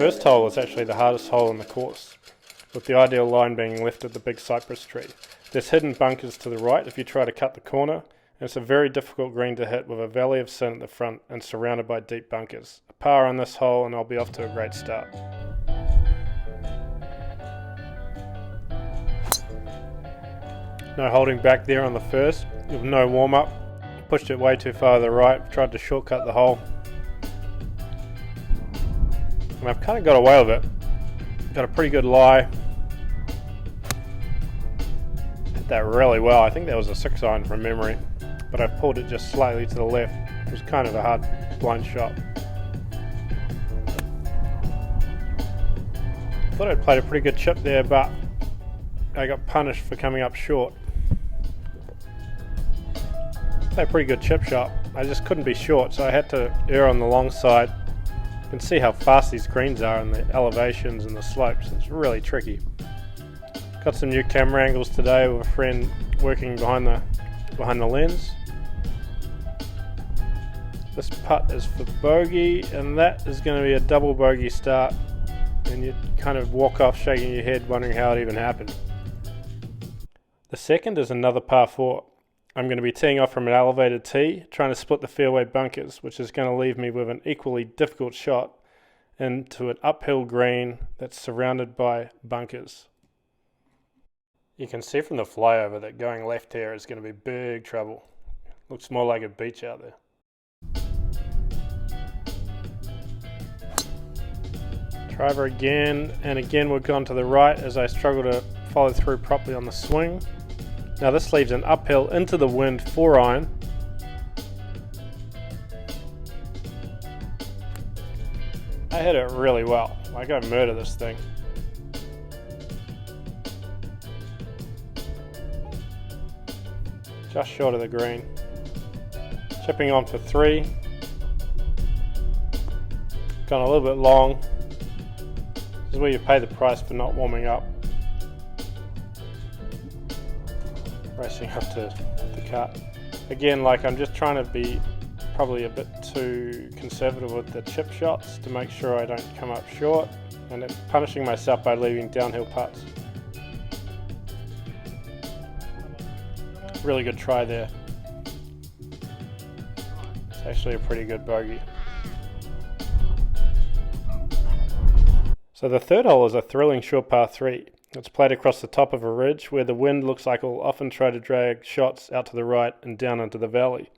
first hole is actually the hardest hole in the course, with the ideal line being left of the big cypress tree. There's hidden bunkers to the right if you try to cut the corner, and it's a very difficult green to hit with a valley of sin at the front and surrounded by deep bunkers. A par on this hole and I'll be off to a great start. No holding back there on the first, with no warm up. Pushed it way too far to the right, tried to shortcut the hole. And I've kind of got away with it. Got a pretty good lie. Hit that really well. I think that was a 6-iron from memory, but I pulled it just slightly to the left. It was kind of a hard blind shot. Thought I'd played a pretty good chip there, but I got punished for coming up short. Played a pretty good chip shot. I just couldn't be short, so I had to err on the long side. You can see how fast these greens are and the elevations and the slopes. It's really tricky. Got some new camera angles today with a friend working behind the lens. This putt is for bogey, and that is going to be a double bogey start, and you kind of walk off shaking your head wondering how it even happened. The second is another par 4. I'm going to be teeing off from an elevated tee, trying to split the fairway bunkers, which is going to leave me with an equally difficult shot into an uphill green that's surrounded by bunkers. You can see from the flyover that going left here is going to be big trouble. Looks more like a beach out there. Driver again, and again we've gone to the right as I struggle to follow through properly on the swing. Now this leaves an uphill into the wind 4-iron. I hit it really well. Like I murder this thing. Just short of the green. Chipping on for 3. Gone a little bit long. This is where you pay the price for not warming up. Racing up to the cut. Again, like I'm just trying to be probably a bit too conservative with the chip shots to make sure I don't come up short, and then punishing myself by leaving downhill putts. Really good try there. It's actually a pretty good bogey. So the third hole is a thrilling short par 3. It's played across the top of a ridge where the wind looks like it'll often try to drag shots out to the right and down into the valley.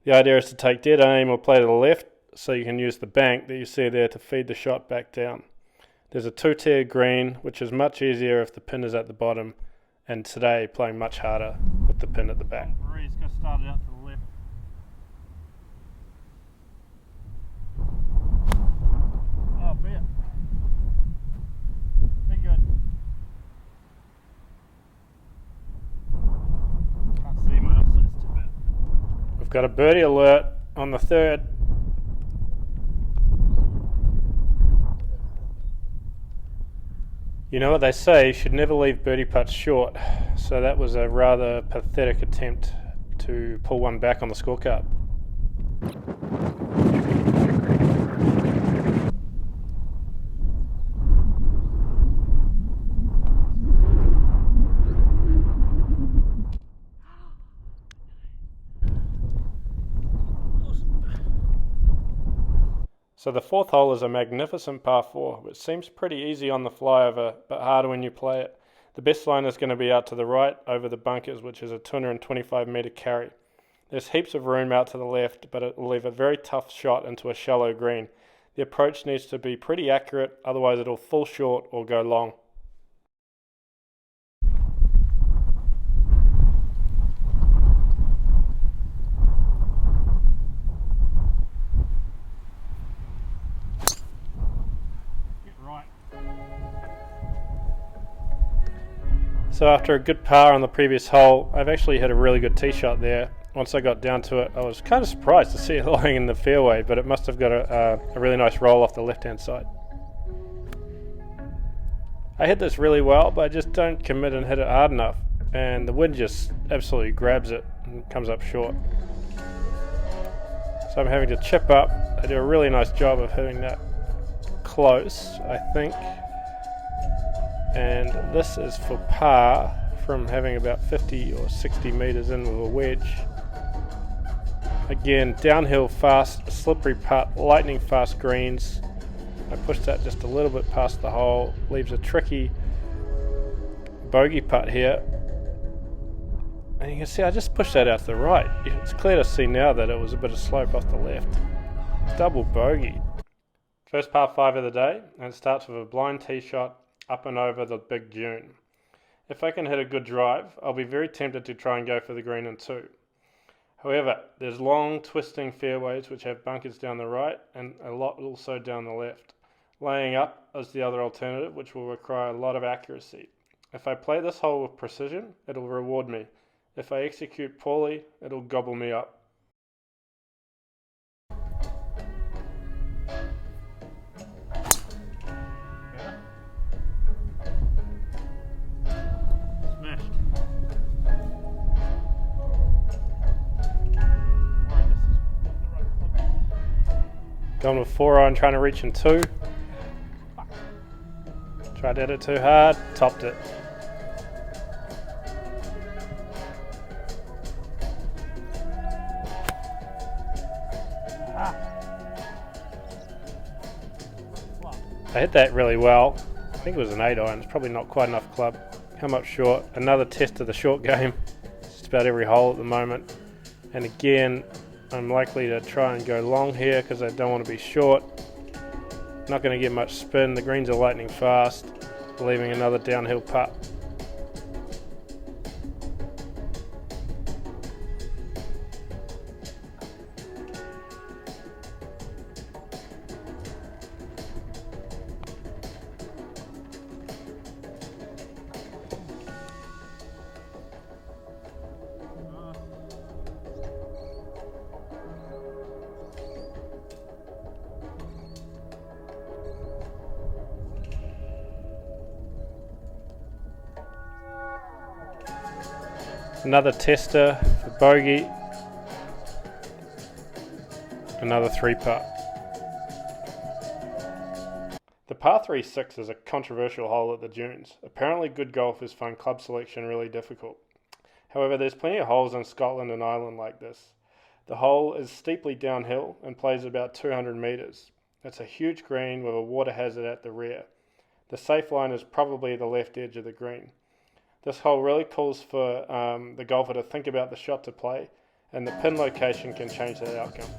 The idea is to take dead aim or play to the left so you can use the bank that you see there to feed the shot back down. There's a 2-tier green, which is much easier if the pin is at the bottom, and today playing much harder with the pin at the back. Marie's going to start it out to the left. Oh, bet. Be good. Can't see much, so it's too bad. We've got a birdie alert on the third. You know what they say, you should never leave birdie putts short, so that was a rather pathetic attempt to pull one back on the scorecard. So the fourth hole is a magnificent par 4, which seems pretty easy on the flyover, but harder when you play it. The best line is going to be out to the right over the bunkers, which is a 225 metre carry. There's heaps of room out to the left, but it will leave a very tough shot into a shallow green. The approach needs to be pretty accurate, otherwise it'll fall short or go long. So after a good par on the previous hole, I've actually hit a really good tee shot there. Once I got down to it, I was kind of surprised to see it lying in the fairway, but it must have got a really nice roll off the left-hand side. I hit this really well, but I just don't commit and hit it hard enough, and the wind just absolutely grabs it and comes up short. So I'm having to chip up. I do a really nice job of hitting that close, I think. And this is for par from having about 50 or 60 meters in with a wedge. Again, downhill fast, slippery putt, lightning fast greens. I pushed that just a little bit past the hole, leaves a tricky bogey putt here. And you can see I just pushed that out to the right. It's clear to see now that it was a bit of slope off the left. Double bogey. First par 5 of the day, and it starts with a blind tee shot up and over the big dune. If I can hit a good drive, I'll be very tempted to try and go for the green in 2. However, there's long twisting fairways which have bunkers down the right and a lot also down the left. Laying up is the other alternative, which will require a lot of accuracy. If I play this hole with precision, it'll reward me. If I execute poorly, it'll gobble me up. Going with 4 iron, trying to reach in 2. Tried to hit it too hard, topped it. I hit that really well. I think it was an 8 iron, it's probably not quite enough club. Come up short, another test of the short game. Just about every hole at the moment. And again, I'm likely to try and go long here because I don't want to be short. Not going to get much spin. The greens are lightning fast, leaving another downhill putt. Another tester for bogey. Another 3 putt. The par 3-6 is a controversial hole at the dunes. Apparently good golfers find club selection really difficult. However, there's plenty of holes in Scotland and Ireland like this. The hole is steeply downhill and plays about 200 metres. It's a huge green with a water hazard at the rear. The safe line is probably the left edge of the green. This hole really calls for the golfer to think about the shot to play, and the pin location can change that outcome.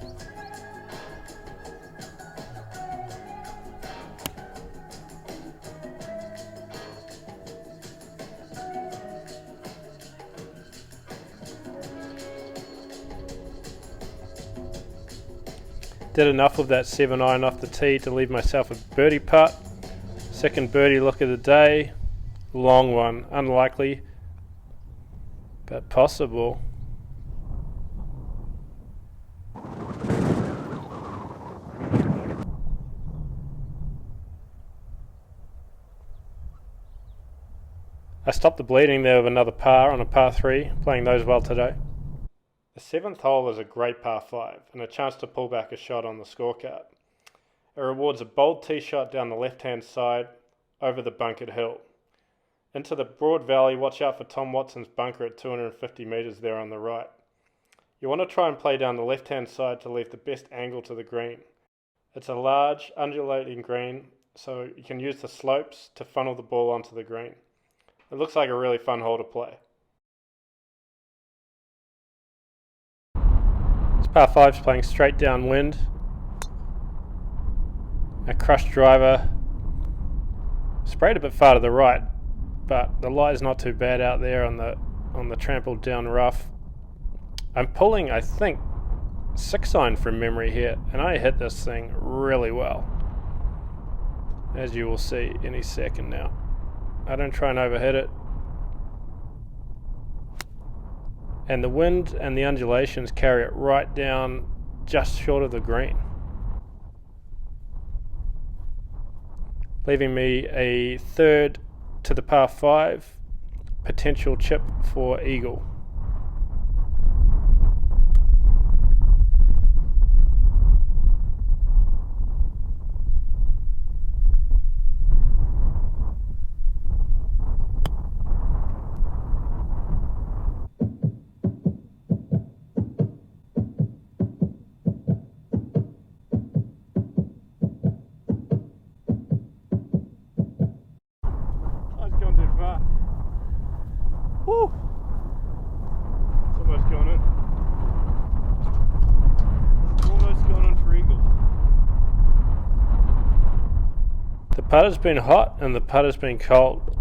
Did enough of that 7 iron off the tee to leave myself a birdie putt. Second birdie look of the day. Long one, unlikely, but possible. I stopped the bleeding there with another par on a par 3, playing those well today. The 7th hole is a great par 5 and a chance to pull back a shot on the scorecard. It rewards a bold tee shot down the left-hand side over the bunkered hill. Into the broad valley, watch out for Tom Watson's bunker at 250 metres there on the right. You want to try and play down the left-hand side to leave the best angle to the green. It's a large, undulating green, so you can use the slopes to funnel the ball onto the green. It looks like a really fun hole to play. This par 5's playing straight downwind. A crushed driver. Sprayed a bit far to the right, but the lie's not too bad out there on the trampled down rough. I'm pulling, I think, 6 iron from memory here, and I hit this thing really well, as you will see any second now. I don't try and overhit it. And the wind and the undulations carry it right down just short of the green, leaving me a third to the par 5, potential chip for eagle. putter's been hot and the putter's been cold.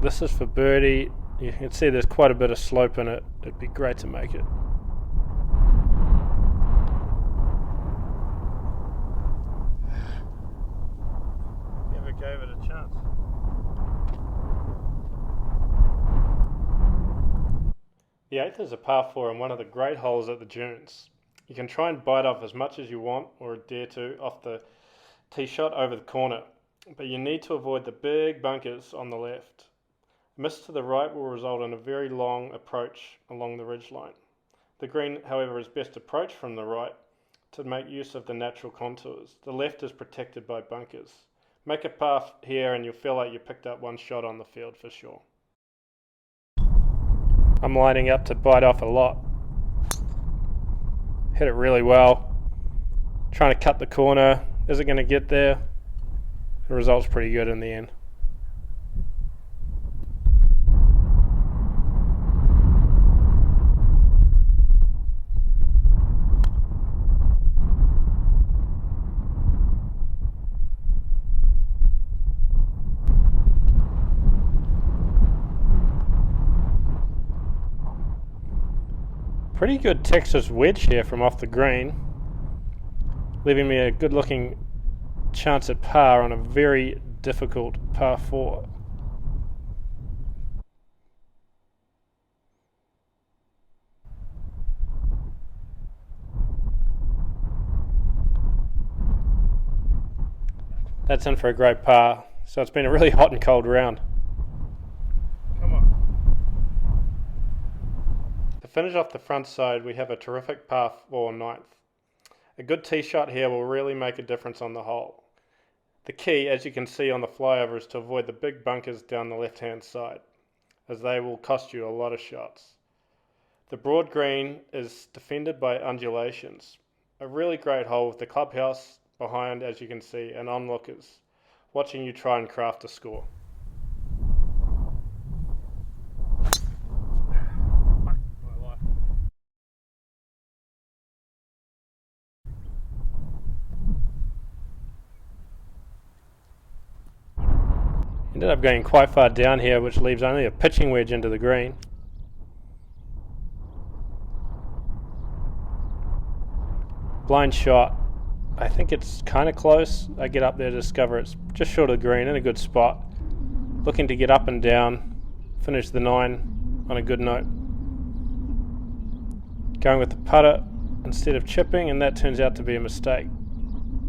This is for birdie. You can see there's quite a bit of slope in it. It'd be great to make it. Never gave it a chance. The 8th is a par 4 and one of the great holes at the dunes. You can try and bite off as much as you want or dare to off the tee shot over the corner, but you need to avoid the big bunkers on the left. A miss to the right will result in a very long approach along the ridgeline. The green, however, is best approached from the right to make use of the natural contours. The left is protected by bunkers. Make a par here and you'll feel like you picked up one shot on the field for sure. I'm lining up to bite off a lot. Hit it really well. Trying to cut the corner. Is it going to get there? The result's pretty good in the end. Pretty good Texas wedge here from off the green, leaving me a good looking chance at par on a very difficult par 4. That's in for a great par, so it's been a really hot and cold round. To finish off the front side, we have a terrific par 4 9th. A good tee shot here will really make a difference on the hole. The key, as you can see on the flyover, is to avoid the big bunkers down the left-hand side, as they will cost you a lot of shots. The broad green is defended by undulations. A really great hole with the clubhouse behind, as you can see, and onlookers, watching you try and craft a score. Ended up going quite far down here, which leaves only a pitching wedge into the green. Blind shot. I think it's kind of close. I get up there to discover it's just short of the green in a good spot. Looking to get up and down, finish the 9 on a good note. Going with the putter instead of chipping, and that turns out to be a mistake.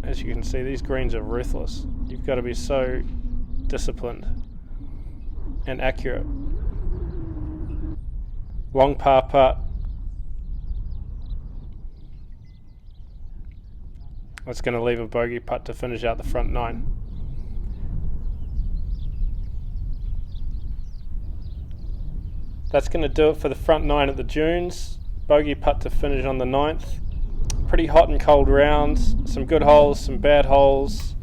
As you can see, these greens are ruthless. You've got to be so disciplined and accurate. Long par putt. That's going to leave a bogey putt to finish out the front 9. That's going to do it for the front 9 at the dunes. Bogey putt to finish on the 9th. Pretty hot and cold rounds. Some good holes, some bad holes.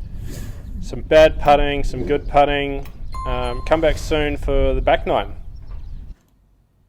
Some bad putting, some good putting. Come back soon for the back 9.